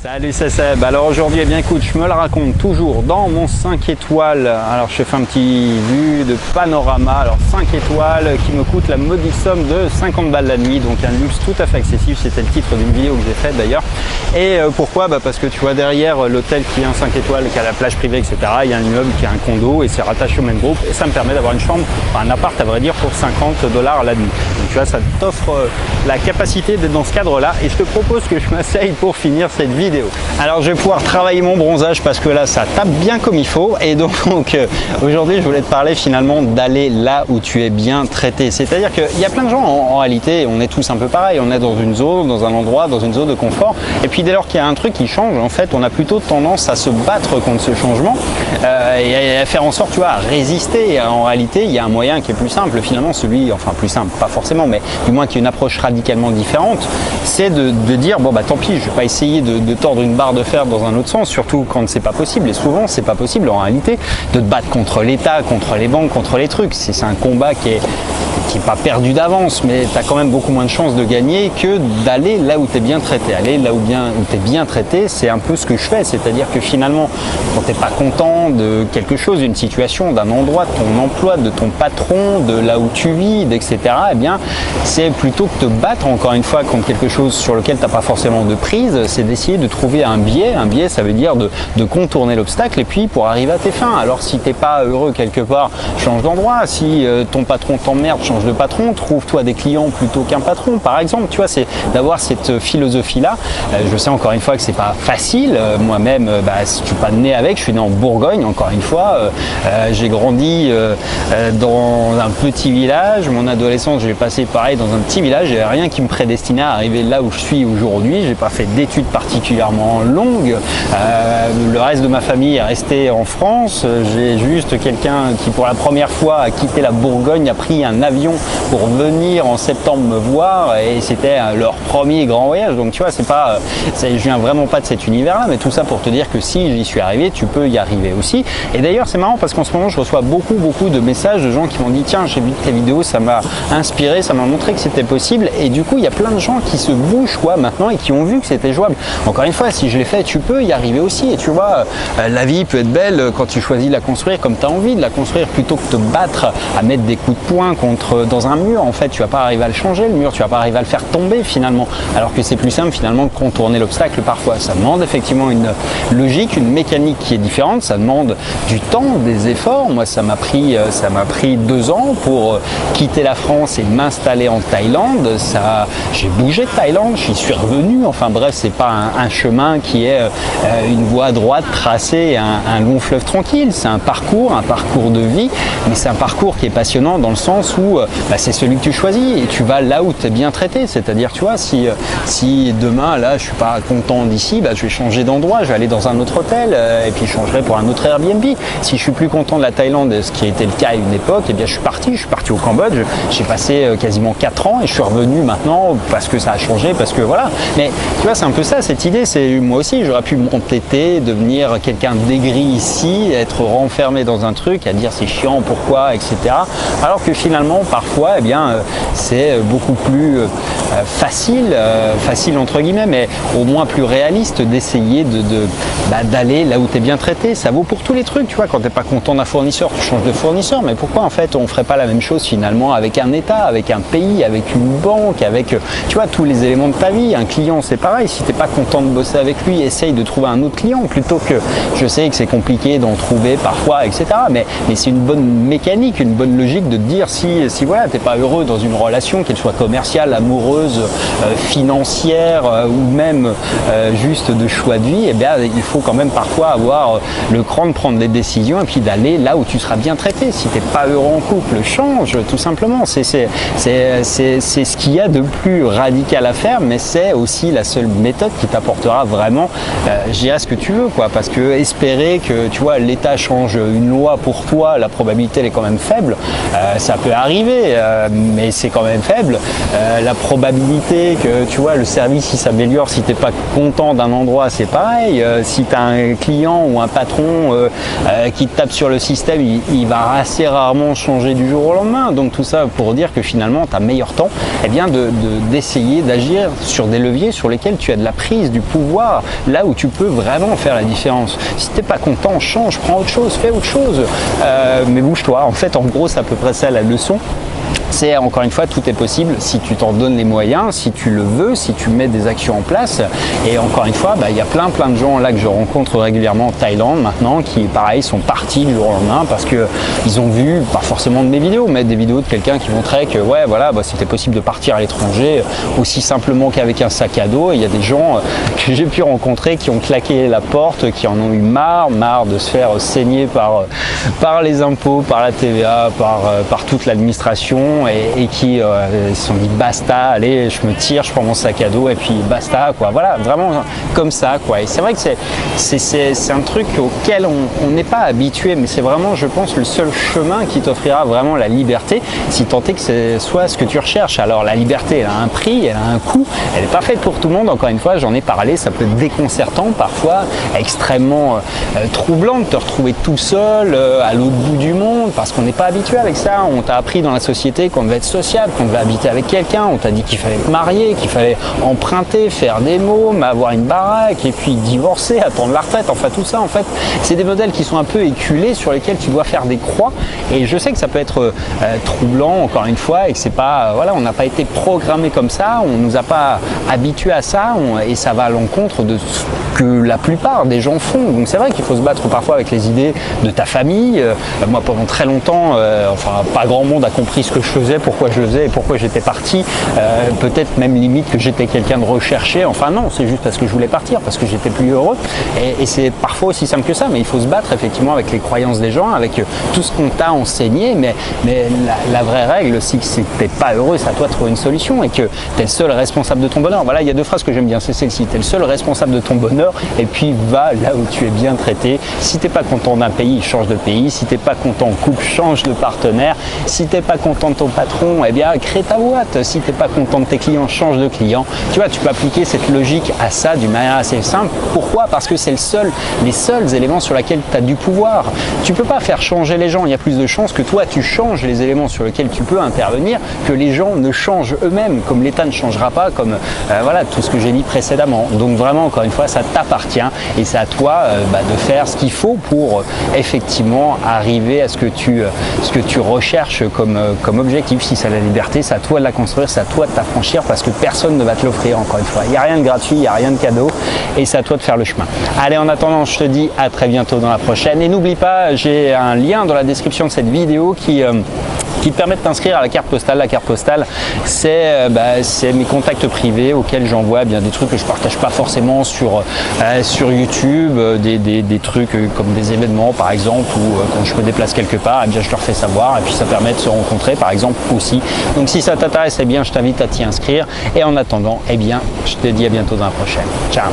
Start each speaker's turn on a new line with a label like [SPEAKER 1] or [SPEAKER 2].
[SPEAKER 1] Salut, c'est Seb. Alors aujourd'hui, eh bien écoute, je me la raconte toujours dans mon 5 étoiles. Alors je fais un petit vue de panorama. Alors 5 étoiles qui me coûte la modique somme de 50 balles la nuit. Donc un luxe tout à fait accessible. C'était le titre d'une vidéo que j'ai faite d'ailleurs. Et pourquoi? Parce que tu vois derrière l'hôtel qui est un 5 étoiles, qui a la plage privée, etc. Il y a un immeuble qui est un condo et c'est rattaché au même groupe. Et ça me permet d'avoir une chambre, enfin un appart à vrai dire, pour 50 $ la nuit. Donc tu vois, ça t'offre la capacité d'être dans ce cadre-là. Et je te propose que je m'asseye pour finir cette vidéo. Alors je vais pouvoir travailler mon bronzage parce que là ça tape bien comme il faut, et donc aujourd'hui je voulais te parler finalement d'aller là où tu es bien traité. C'est-à-dire qu'il y a plein de gens en réalité, on est tous un peu pareil, on est dans une zone, dans un endroit, dans une zone de confort, et puis dès lors qu'il y a un truc qui change, en fait on a plutôt tendance à se battre contre ce changement et à faire en sorte, tu vois, à résister. Et en réalité il y a un moyen qui est plus simple finalement, celui, enfin plus simple pas forcément, mais du moins qui est une approche radicalement différente, c'est de dire bon bah tant pis, je vais pas essayer de tordre une barre de fer dans un autre sens, surtout quand c'est pas possible, et souvent c'est pas possible en réalité de te battre contre l'État, contre les banques, contre les trucs. C'est un combat qui est pas perdu d'avance, mais tu as quand même beaucoup moins de chances de gagner que d'aller là où tu es bien traité. Aller là où tu es bien traité, c'est un peu ce que je fais, c'est-à-dire que finalement quand tu n'es pas content de quelque chose, d'une situation, d'un endroit, de ton emploi, de ton patron, de là où tu vis, etc., eh bien c'est plutôt que te battre encore une fois contre quelque chose sur lequel tu n'as pas forcément de prise, c'est d'essayer de trouver un biais. Un biais, ça veut dire de contourner l'obstacle et puis pour arriver à tes fins. Alors si tu n'es pas heureux quelque part, change d'endroit. Si ton patron t'emmerde, change de patron, trouve-toi des clients plutôt qu'un patron, par exemple. Tu vois, c'est d'avoir cette philosophie-là. Je sais encore une fois que c'est pas facile. Moi-même, je suis pas né avec. Je suis né en Bourgogne, encore une fois. J'ai grandi dans un petit village. Mon adolescence, j'ai passé pareil dans un petit village. Il n'y avait rien qui me prédestinait à arriver là où je suis aujourd'hui. J'ai pas fait d'études particulièrement longues. Le reste de ma famille est resté en France. J'ai juste quelqu'un qui pour la première fois a quitté la Bourgogne, a pris un avion pour venir en septembre me voir, et c'était leur premier grand voyage. Donc tu vois, je viens vraiment pas de cet univers-là, mais tout ça pour te dire que si j'y suis arrivé, tu peux y arriver aussi. Et d'ailleurs c'est marrant parce qu'en ce moment je reçois beaucoup de messages de gens qui m'ont dit tiens, j'ai vu tes vidéos, ça m'a inspiré, ça m'a montré que c'était possible, et du coup il y a plein de gens qui se bougent maintenant et qui ont vu que c'était jouable. Encore une fois, si je l'ai fait, tu peux y arriver aussi. Et tu vois, la vie peut être belle quand tu choisis de la construire comme tu as envie de la construire, plutôt que de te battre à mettre des coups de poing dans un mur. En fait, tu vas pas arriver à le changer, le mur, tu vas pas arriver à le faire tomber finalement, alors que c'est plus simple finalement de contourner l'obstacle parfois. Ça demande effectivement une logique, une mécanique qui est différente, ça demande du temps, des efforts. Moi, ça m'a pris 2 ans pour quitter la France et m'installer en Thaïlande. J'ai bougé de Thaïlande, j'y suis revenu. Enfin bref, c'est pas un chemin qui est une voie droite tracée, un long fleuve tranquille. C'est un parcours de vie, mais c'est un parcours qui est passionnant dans le sens où c'est celui que tu choisis et tu vas là où tu es bien traité. C'est-à-dire, tu vois, si demain là je suis pas content d'ici, je vais changer d'endroit, je vais aller dans un autre hôtel et puis je changerai pour un autre Airbnb. Si je suis plus content de la Thaïlande, ce qui était le cas à une époque, eh bien je suis parti au Cambodge. J'ai passé quasiment 4 ans et je suis revenu maintenant parce que ça a changé, parce que voilà. Mais tu vois, c'est un peu ça cette idée. C'est moi aussi, j'aurais pu m'entêter, devenir quelqu'un d'aigri ici, être renfermé dans un truc, à dire c'est chiant, pourquoi, etc. Alors que finalement, parfois, eh bien, c'est beaucoup plus facile entre guillemets, mais au moins plus réaliste d'essayer d'aller là où tu es bien traité. Ça vaut pour tous les trucs, tu vois. Quand tu n'es pas content d'un fournisseur, tu changes de fournisseur. Mais pourquoi en fait on ferait pas la même chose finalement avec un État, avec un pays, avec une banque, avec tu vois tous les éléments de ta vie. Un client, c'est pareil. Si tu n'es pas content de bosser avec lui, essaye de trouver un autre client plutôt que, je sais que c'est compliqué d'en trouver parfois, etc. Mais c'est une bonne mécanique, une bonne logique de te dire si voilà, t'es pas heureux dans une relation, qu'elle soit commerciale, amoureuse, financière ou même juste de choix de vie, eh bien il faut quand même parfois avoir le cran de prendre des décisions et puis d'aller là où tu seras bien traité. Si t'es pas heureux en couple, change tout simplement. C'est ce qu'il y a de plus radical à faire, mais c'est aussi la seule méthode qui t'apportera vraiment, je dirais, ce que tu veux, quoi. Parce que espérer que, tu vois, l'État change une loi pour toi, la probabilité elle est quand même faible. Ça peut arriver, mais c'est quand même faible. La probabilité que, tu vois, le service il s'améliore si t'es pas content d'un endroit, c'est pareil. Si tu as un client ou un patron qui te tape sur le système, il va assez rarement changer du jour au lendemain. lendemain. Donc tout ça pour dire que finalement tu as meilleur temps d'essayer d'agir sur des leviers sur lesquels tu as de la prise, du pouvoir, là où tu peux vraiment faire la différence. Si tu n'es pas content, change, prends autre chose, fais autre chose, mais bouge-toi. En fait, en gros, c'est à peu près ça la leçon. C'est encore une fois, tout est possible si tu t'en donnes les moyens, si tu le veux, si tu mets des actions en place. Et encore une fois, il y a plein de gens là que je rencontre régulièrement en Thaïlande maintenant qui, pareil, sont partis du jour au lendemain parce que ils ont vu, pas forcément de mes vidéos, mais des vidéos de quelqu'un qui montrait que ouais, voilà, c'était possible de partir à l'étranger aussi simplement qu'avec un sac à dos. Et il y a des gens que j'ai pu rencontrer qui ont claqué la porte, qui en ont eu marre de se faire saigner par les impôts, par la TVA, par toute l'administration. Et qui se sont dit basta, allez, je me tire, je prends mon sac à dos et puis basta, quoi. Voilà, vraiment comme ça, quoi. Et c'est vrai que c'est un truc auquel on n'est pas habitué, mais c'est vraiment, je pense, le seul chemin qui t'offrira vraiment la liberté, si tant est que ce soit ce que tu recherches. Alors la liberté, elle a un prix, elle a un coût, elle n'est pas faite pour tout le monde. Encore une fois, j'en ai parlé, ça peut être déconcertant parfois, extrêmement troublant de te retrouver tout seul à l'autre bout du monde, parce qu'on n'est pas habitué avec ça. On t'a appris dans la société qu'on devait être sociable, qu'on devait habiter avec quelqu'un, on t'a dit qu'il fallait te marier, qu'il fallait emprunter, faire des mômes, avoir une baraque et puis divorcer, attendre la retraite, enfin tout ça en fait, c'est des modèles qui sont un peu éculés sur lesquels tu dois faire des croix et je sais que ça peut être troublant encore une fois et que c'est pas, voilà, on n'a pas été programmé comme ça, on nous a pas habitués à ça et ça va à l'encontre de ce que la plupart des gens font. Donc c'est vrai qu'il faut se battre parfois avec les idées de ta famille. Moi pendant très longtemps, enfin pas grand monde a compris ce que je faisais, pourquoi je le faisais et pourquoi j'étais parti. Peut-être même limite que j'étais quelqu'un de recherché. Enfin non, c'est juste parce que je voulais partir, parce que j'étais plus heureux. Et c'est parfois aussi simple que ça, mais il faut se battre effectivement avec les croyances des gens, avec tout ce qu'on t'a enseigné. Mais la vraie règle, c'est que si tu n'es pas heureux, c'est à toi de trouver une solution et que tu es le seul responsable de ton bonheur. Voilà, il y a deux phrases que j'aime bien, c'est celle-ci. Tu es le seul responsable de ton bonheur et puis va là où tu es bien traité. Si tu n'es pas content d'un pays, change de pays. Si tu n'es pas content en couple, change de partenaire. Si tu n'es pas content de ton patron, eh bien crée ta boîte. Si tu n'es pas content de tes clients, change de client. Tu vois, tu peux appliquer cette logique à ça d'une manière assez simple. Pourquoi? Parce que c'est les seuls éléments sur lesquels tu as du pouvoir. Tu ne peux pas faire changer les gens. Il y a plus de chances que toi tu changes les éléments sur lesquels tu peux intervenir que les gens ne changent eux-mêmes, comme l'État ne changera pas, comme voilà tout ce que j'ai dit précédemment. Donc vraiment, encore une fois, ça t'appartient et c'est à toi de faire ce qu'il faut pour effectivement arriver à ce que tu recherches comme objectif. Si c'est la liberté, c'est à toi de la construire, c'est à toi de t'affranchir parce que personne ne va te l'offrir, encore une fois. Il n'y a rien de gratuit, il n'y a rien de cadeau et c'est à toi de faire le chemin. Allez, en attendant, je te dis à très bientôt dans la prochaine et n'oublie pas, j'ai un lien dans la description de cette vidéo qui te permet de t'inscrire à la carte postale. La carte postale, c'est mes contacts privés auxquels j'envoie des trucs que je ne partage pas forcément sur YouTube, des trucs comme des événements par exemple, ou quand je me déplace quelque part, eh bien, je leur fais savoir et puis ça permet de se rencontrer par exemple aussi. Donc si ça t'intéresse, eh bien, je t'invite à t'y inscrire et en attendant, eh bien, je te dis à bientôt dans la prochaine. Ciao.